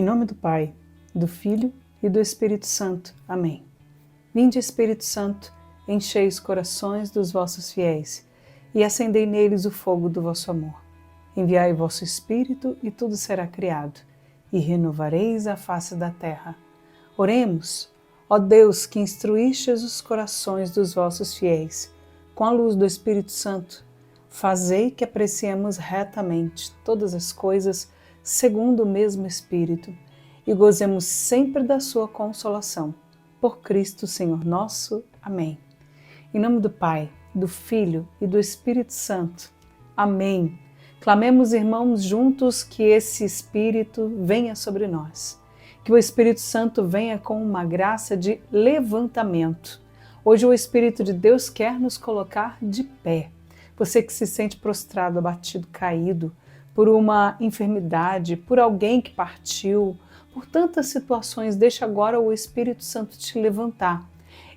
Em nome do Pai, do Filho e do Espírito Santo. Amém. Vinde, Espírito Santo, enchei os corações dos vossos fiéis e acendei neles o fogo do vosso amor. Enviai o vosso Espírito e tudo será criado, e renovareis a face da terra. Oremos, ó Deus, que instruístes os corações dos vossos fiéis, com a luz do Espírito Santo, fazei que apreciemos retamente todas as coisas segundo o mesmo Espírito, e gozemos sempre da sua consolação. Por Cristo, Senhor nosso. Amém. Em nome do Pai, do Filho e do Espírito Santo. Amém. Clamemos, irmãos, juntos que esse Espírito venha sobre nós. Que o Espírito Santo venha com uma graça de levantamento. Hoje o Espírito de Deus quer nos colocar de pé. Você que se sente prostrado, abatido, caído, por uma enfermidade, por alguém que partiu, por tantas situações, deixa agora o Espírito Santo te levantar.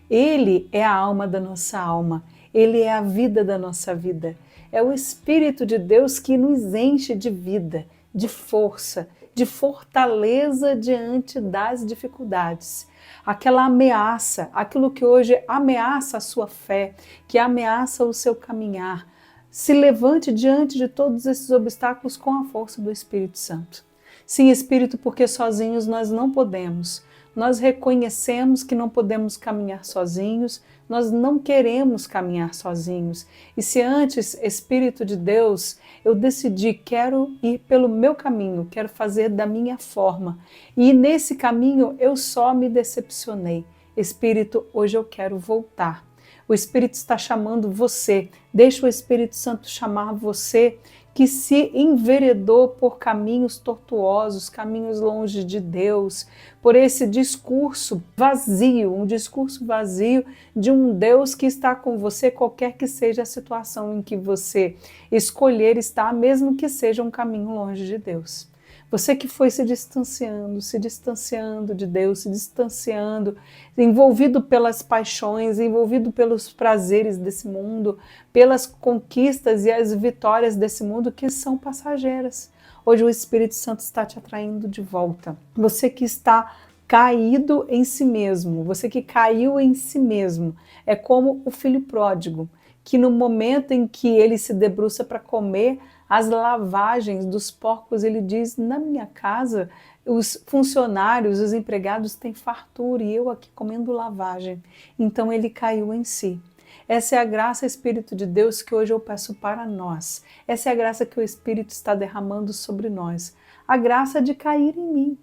Ele é a alma da nossa alma, ele é a vida da nossa vida. É o Espírito de Deus que nos enche de vida, de força, de fortaleza diante das dificuldades. Aquela ameaça, aquilo que hoje ameaça a sua fé, que ameaça o seu caminhar, se levante diante de todos esses obstáculos com a força do Espírito Santo. Sim, Espírito, porque sozinhos nós não podemos. Nós reconhecemos que não podemos caminhar sozinhos, nós não queremos caminhar sozinhos. E se antes, Espírito de Deus, eu decidi, quero ir pelo meu caminho, quero fazer da minha forma. E nesse caminho eu só me decepcionei. Espírito, hoje eu quero voltar. O Espírito está chamando você. Deixa o Espírito Santo chamar você que se enveredou por caminhos tortuosos, caminhos longe de Deus, por esse discurso vazio, um discurso vazio de um Deus que está com você, qualquer que seja a situação em que você escolher estar, mesmo que seja um caminho longe de Deus. Você que foi se distanciando de Deus, se distanciando, envolvido pelas paixões, envolvido pelos prazeres desse mundo, pelas conquistas e as vitórias desse mundo que são passageiras. Hoje o Espírito Santo está te atraindo de volta. Você que está caído em si mesmo, você que caiu em si mesmo, é como o filho pródigo, que no momento em que ele se debruça para comer as lavagens dos porcos, ele diz, na minha casa os funcionários, os empregados têm fartura e eu aqui comendo lavagem. Então ele caiu em si. Essa é a graça, Espírito de Deus, que hoje eu peço para nós. Essa é a graça que o Espírito está derramando sobre nós. A graça de cair em mim.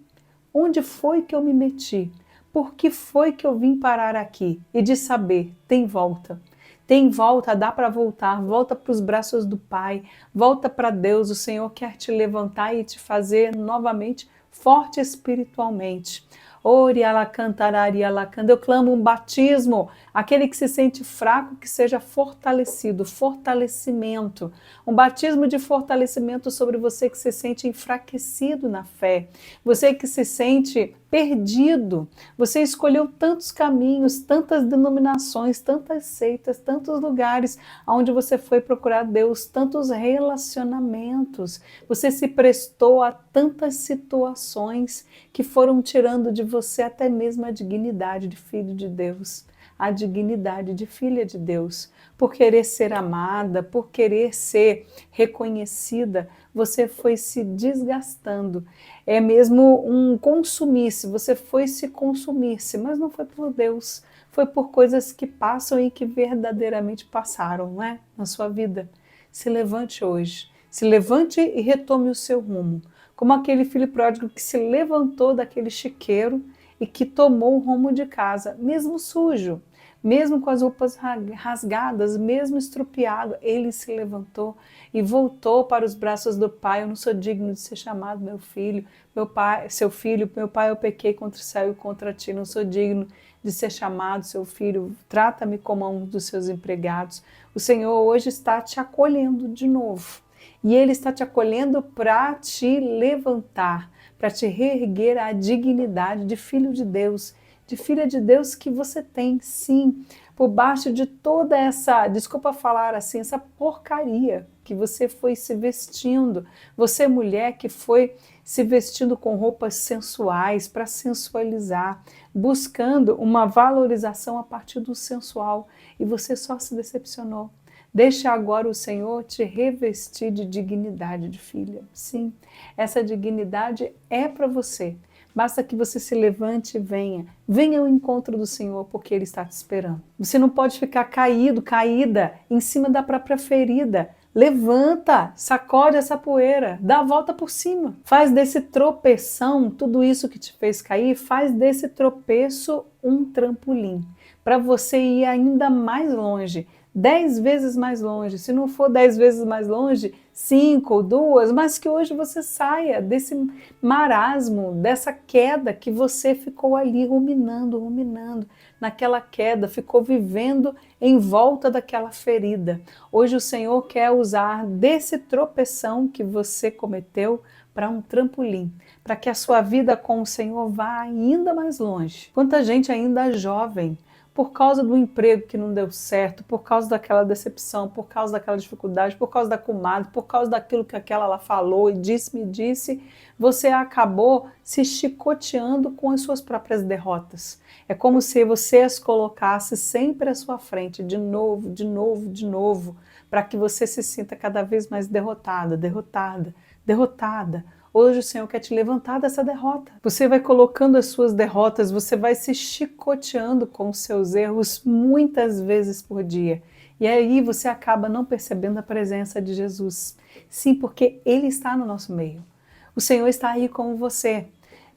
Onde foi que eu me meti? Por que foi que eu vim parar aqui? E de saber, tem volta. Tem volta, dá para voltar, volta para os braços do Pai, volta para Deus, o Senhor quer te levantar e te fazer novamente forte espiritualmente. Ori alacantarari alacanda, eu clamo um batismo, aquele que se sente fraco, que seja fortalecido, fortalecimento, um batismo de fortalecimento sobre você que se sente enfraquecido na fé, você que se sente perdido, você escolheu tantos caminhos, tantas denominações, tantas seitas, tantos lugares onde você foi procurar Deus, tantos relacionamentos, você se prestou a tantas situações que foram tirando de você até mesmo a dignidade de filho de Deus, a dignidade de filha de Deus. Por querer ser amada, por querer ser reconhecida, você foi se desgastando. É mesmo um consumir-se, você foi se consumir-se, mas não foi por Deus, foi por coisas que passam e que verdadeiramente passaram, não é? Na sua vida. Se levante hoje, se levante e retome o seu rumo, como aquele filho pródigo que se levantou daquele chiqueiro e que tomou o rumo de casa, mesmo sujo, mesmo com as roupas rasgadas, mesmo estrupiado, ele se levantou e voltou para os braços do Pai. Eu não sou digno de ser chamado meu filho, meu pai, seu filho, meu pai, eu pequei contra o céu e contra ti, não sou digno de ser chamado seu filho, trata-me como um dos seus empregados. O Senhor hoje está te acolhendo de novo. E Ele está te acolhendo para te levantar, para te reerguer à dignidade de filho de Deus, de filha de Deus que você tem, sim, por baixo de toda essa, desculpa falar assim, essa porcaria que você foi se vestindo, você mulher que foi se vestindo com roupas sensuais para sensualizar, buscando uma valorização a partir do sensual, e você só se decepcionou. Deixa agora o Senhor te revestir de dignidade de filha. Sim, essa dignidade é para você. Basta que você se levante e venha. Venha ao encontro do Senhor, porque Ele está te esperando. Você não pode ficar caído, caída, em cima da própria ferida. Levanta, sacode essa poeira, dá a volta por cima. Faz desse tropeção, tudo isso que te fez cair, faz desse tropeço um trampolim, para você ir ainda mais longe. 10 vezes mais longe, se não for 10 vezes mais longe, 5 ou 2, mas que hoje você saia desse marasmo, dessa queda que você ficou ali ruminando, naquela queda, ficou vivendo em volta daquela ferida. Hoje o Senhor quer usar desse tropeção que você cometeu para um trampolim, para que a sua vida com o Senhor vá ainda mais longe. Quanta gente ainda jovem, por causa do emprego que não deu certo, por causa daquela decepção, por causa daquela dificuldade, por causa da comadre, por causa daquilo que aquela lá falou e me disse, você acabou se chicoteando com as suas próprias derrotas. É como se você as colocasse sempre à sua frente, de novo, para que você se sinta cada vez mais derrotada. Hoje o Senhor quer te levantar dessa derrota. Você vai colocando as suas derrotas, você vai se chicoteando com os seus erros muitas vezes por dia. E aí você acaba não percebendo a presença de Jesus. Sim, porque Ele está no nosso meio. O Senhor está aí com você.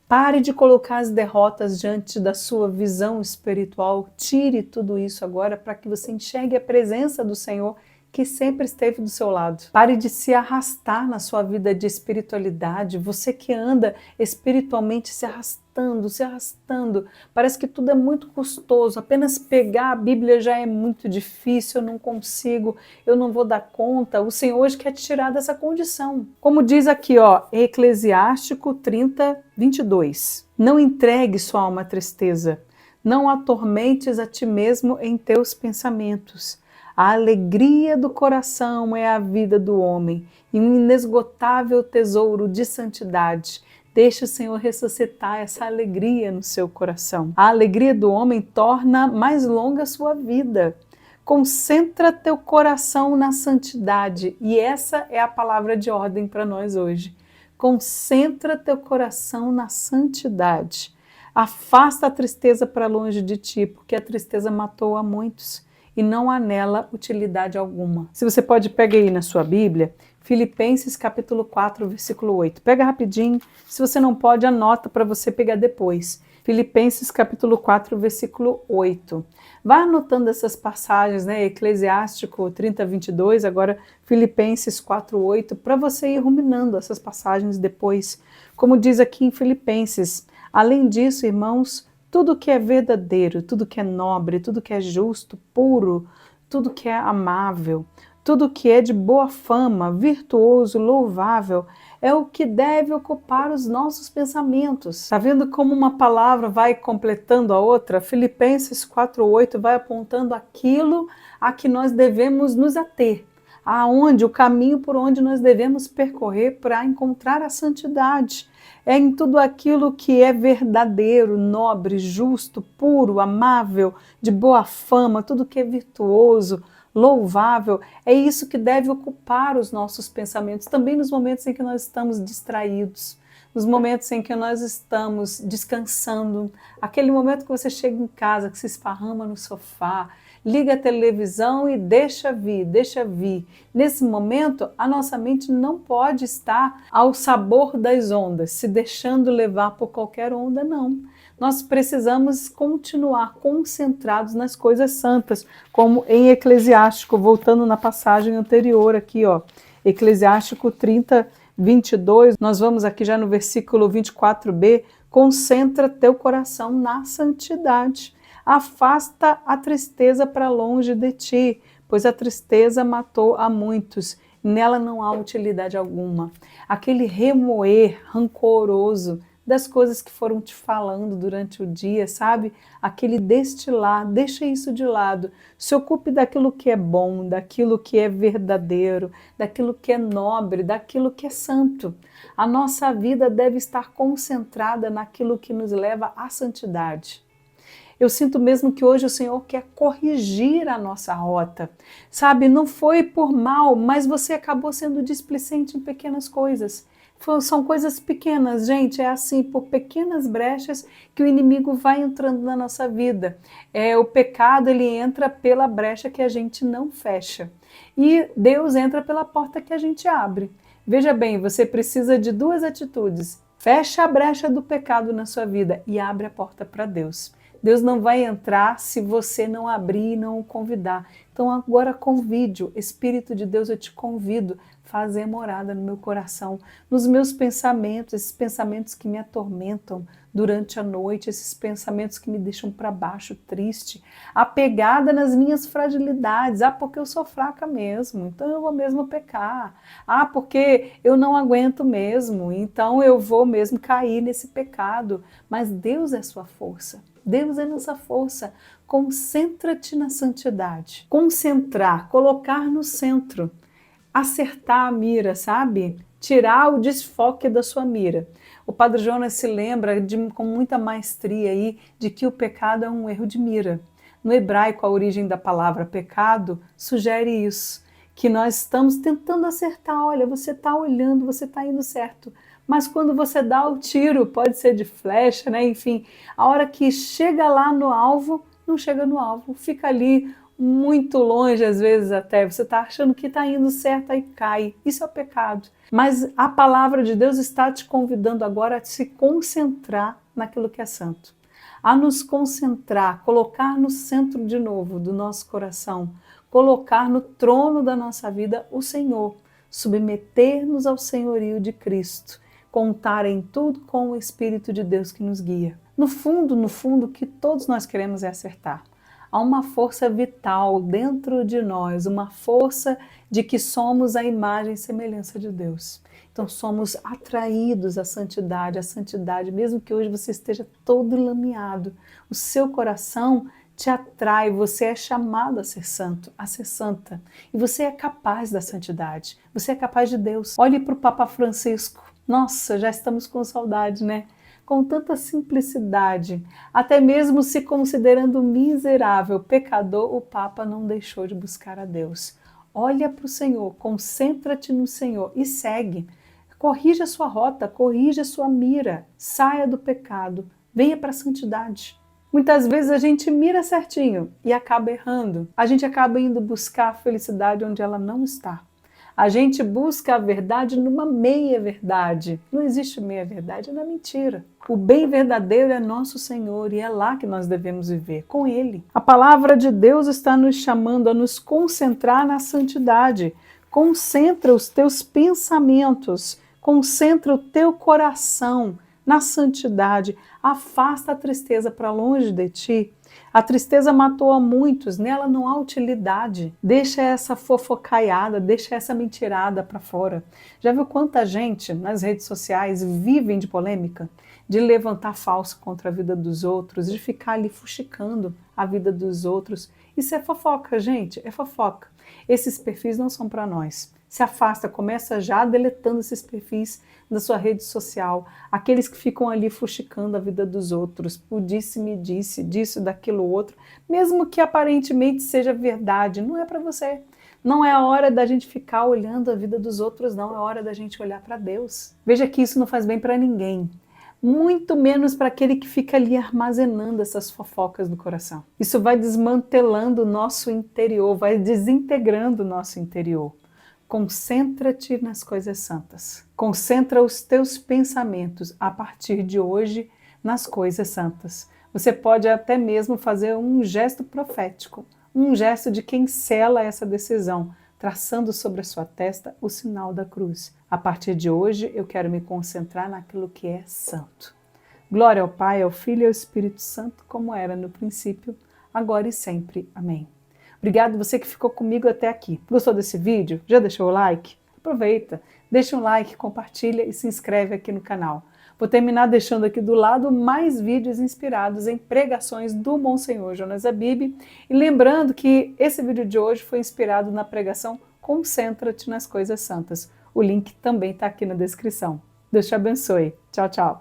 Pare de colocar as derrotas diante da sua visão espiritual. Tire tudo isso agora para que você enxergue a presença do Senhor que sempre esteve do seu lado. Pare de se arrastar na sua vida de espiritualidade, você que anda espiritualmente se arrastando, parece que tudo é muito custoso, apenas pegar a Bíblia já é muito difícil, eu não consigo, eu não vou dar conta. O Senhor hoje quer te tirar dessa condição. Como diz aqui, Eclesiástico 30:22. Não entregue sua alma à tristeza, não atormentes a ti mesmo em teus pensamentos. A alegria do coração é a vida do homem e um inesgotável tesouro de santidade. Deixe o Senhor ressuscitar essa alegria no seu coração. A alegria do homem torna mais longa a sua vida. Concentra teu coração na santidade, e essa é a palavra de ordem para nós hoje. Concentra teu coração na santidade. Afasta a tristeza para longe de ti, porque a tristeza matou a muitos e não há nela utilidade alguma. Se você pode, pega aí na sua Bíblia, Filipenses capítulo 4, versículo 8. Pega rapidinho, se você não pode, anota para você pegar depois. Filipenses capítulo 4, versículo 8. Vai anotando essas passagens, né? Eclesiástico 30:22, agora Filipenses 4:8, para você ir ruminando essas passagens depois. Como diz aqui em Filipenses, além disso, irmãos, tudo que é verdadeiro, tudo que é nobre, tudo que é justo, puro, tudo que é amável, tudo que é de boa fama, virtuoso, louvável, é o que deve ocupar os nossos pensamentos. Está vendo como uma palavra vai completando a outra? Filipenses 4:8 vai apontando aquilo a que nós devemos nos ater, aonde o caminho por onde nós devemos percorrer para encontrar a santidade. É em tudo aquilo que é verdadeiro, nobre, justo, puro, amável, de boa fama, tudo que é virtuoso, louvável, é isso que deve ocupar os nossos pensamentos, também nos momentos em que nós estamos distraídos, nos momentos em que nós estamos descansando, aquele momento que você chega em casa, que se esparrama no sofá, liga a televisão e deixa vir. Nesse momento, a nossa mente não pode estar ao sabor das ondas, se deixando levar por qualquer onda, não. Nós precisamos continuar concentrados nas coisas santas, como em Eclesiástico, voltando na passagem anterior aqui, Eclesiástico 30:22, nós vamos aqui já no versículo 24b, concentra teu coração na santidade. Afasta a tristeza para longe de ti, pois a tristeza matou a muitos, nela não há utilidade alguma. Aquele remoer rancoroso das coisas que foram te falando durante o dia, sabe? Aquele destilar, deixa isso de lado. Se ocupe daquilo que é bom, daquilo que é verdadeiro, daquilo que é nobre, daquilo que é santo. A nossa vida deve estar concentrada naquilo que nos leva à santidade. Eu sinto mesmo que hoje o Senhor quer corrigir a nossa rota. Sabe, não foi por mal, mas você acabou sendo displicente em pequenas coisas. São coisas pequenas, gente, é assim, por pequenas brechas que o inimigo vai entrando na nossa vida. O pecado, ele entra pela brecha que a gente não fecha. E Deus entra pela porta que a gente abre. Veja bem, você precisa de duas atitudes. Fecha a brecha do pecado na sua vida e abre a porta para Deus. Deus não vai entrar se você não abrir e não o convidar. Então agora convide, Espírito de Deus, eu te convido a fazer morada no meu coração, nos meus pensamentos, esses pensamentos que me atormentam durante a noite, esses pensamentos que me deixam para baixo, triste, apegada nas minhas fragilidades. Porque eu sou fraca mesmo, então eu vou mesmo pecar. Porque eu não aguento mesmo, então eu vou mesmo cair nesse pecado. Mas Deus é sua força. Deus é nossa força. Concentra-te na santidade. Concentrar, colocar no centro. Acertar a mira, sabe? Tirar o desfoque da sua mira. O Padre Jonas se lembra com muita maestria aí de que o pecado é um erro de mira. No hebraico, a origem da palavra pecado sugere isso, que nós estamos tentando acertar. Olha, você está olhando, você está indo certo. Mas quando você dá o tiro, pode ser de flecha, né? Enfim, a hora que chega lá no alvo, não chega no alvo, fica ali muito longe às vezes até, você está achando que está indo certo, aí cai. Isso é o pecado. Mas a palavra de Deus está te convidando agora a se concentrar naquilo que é santo. A nos concentrar, colocar no centro de novo do nosso coração, colocar no trono da nossa vida o Senhor, submeter-nos ao senhorio de Cristo, contar em tudo com o Espírito de Deus que nos guia. No fundo, o que todos nós queremos é acertar. Há uma força vital dentro de nós, uma força de que somos a imagem e semelhança de Deus. Então somos atraídos à santidade, mesmo que hoje você esteja todo lameado. O seu coração te atrai, você é chamado a ser santo, a ser santa. E você é capaz da santidade, você é capaz de Deus. Olhe para o Papa Francisco. Nossa, já estamos com saudade, né? Com tanta simplicidade, até mesmo se considerando miserável, pecador, o Papa não deixou de buscar a Deus. Olha para o Senhor, concentra-te no Senhor e segue. Corrija a sua rota, corrija a sua mira, saia do pecado, venha para a santidade. Muitas vezes a gente mira certinho e acaba errando. A gente acaba indo buscar a felicidade onde ela não está. A gente busca a verdade numa meia-verdade. Não existe meia-verdade, é na mentira. O bem verdadeiro é nosso Senhor e é lá que nós devemos viver, com Ele. A palavra de Deus está nos chamando a nos concentrar na santidade. Concentra os teus pensamentos, concentra o teu coração na santidade. Afasta a tristeza para longe de ti. A tristeza matou a muitos, nela não há utilidade. Deixa essa fofocaiada, deixa essa mentirada para fora. Já viu quanta gente nas redes sociais vivem de polêmica? De levantar falso contra a vida dos outros, de ficar ali fuxicando a vida dos outros. Isso é fofoca, gente, é fofoca. Esses perfis não são para nós. Se afasta, começa já deletando esses perfis da sua rede social, aqueles que ficam ali fuxicando a vida dos outros, por disse-me disse, disso, daquilo outro, mesmo que aparentemente seja verdade, não é para você. Não é a hora da gente ficar olhando a vida dos outros, não, é hora da gente olhar para Deus. Veja que isso não faz bem para ninguém, muito menos para aquele que fica ali armazenando essas fofocas no coração. Isso vai desmantelando o nosso interior, vai desintegrando o nosso interior. Concentra-te nas coisas santas. Concentra os teus pensamentos a partir de hoje nas coisas santas. Você pode até mesmo fazer um gesto profético, um gesto de quem sela essa decisão, traçando sobre a sua testa o sinal da cruz. A partir de hoje eu quero me concentrar naquilo que é santo. Glória ao Pai, ao Filho e ao Espírito Santo, como era no princípio, agora e sempre. Amém. Obrigado você que ficou comigo até aqui. Gostou desse vídeo? Já deixou o like? Aproveita, deixa um like, compartilha e se inscreve aqui no canal. Vou terminar deixando aqui do lado mais vídeos inspirados em pregações do Monsenhor Jonas Abib. E lembrando que esse vídeo de hoje foi inspirado na pregação Concentra-te nas Coisas Santas. O link também está aqui na descrição. Deus te abençoe. Tchau, tchau.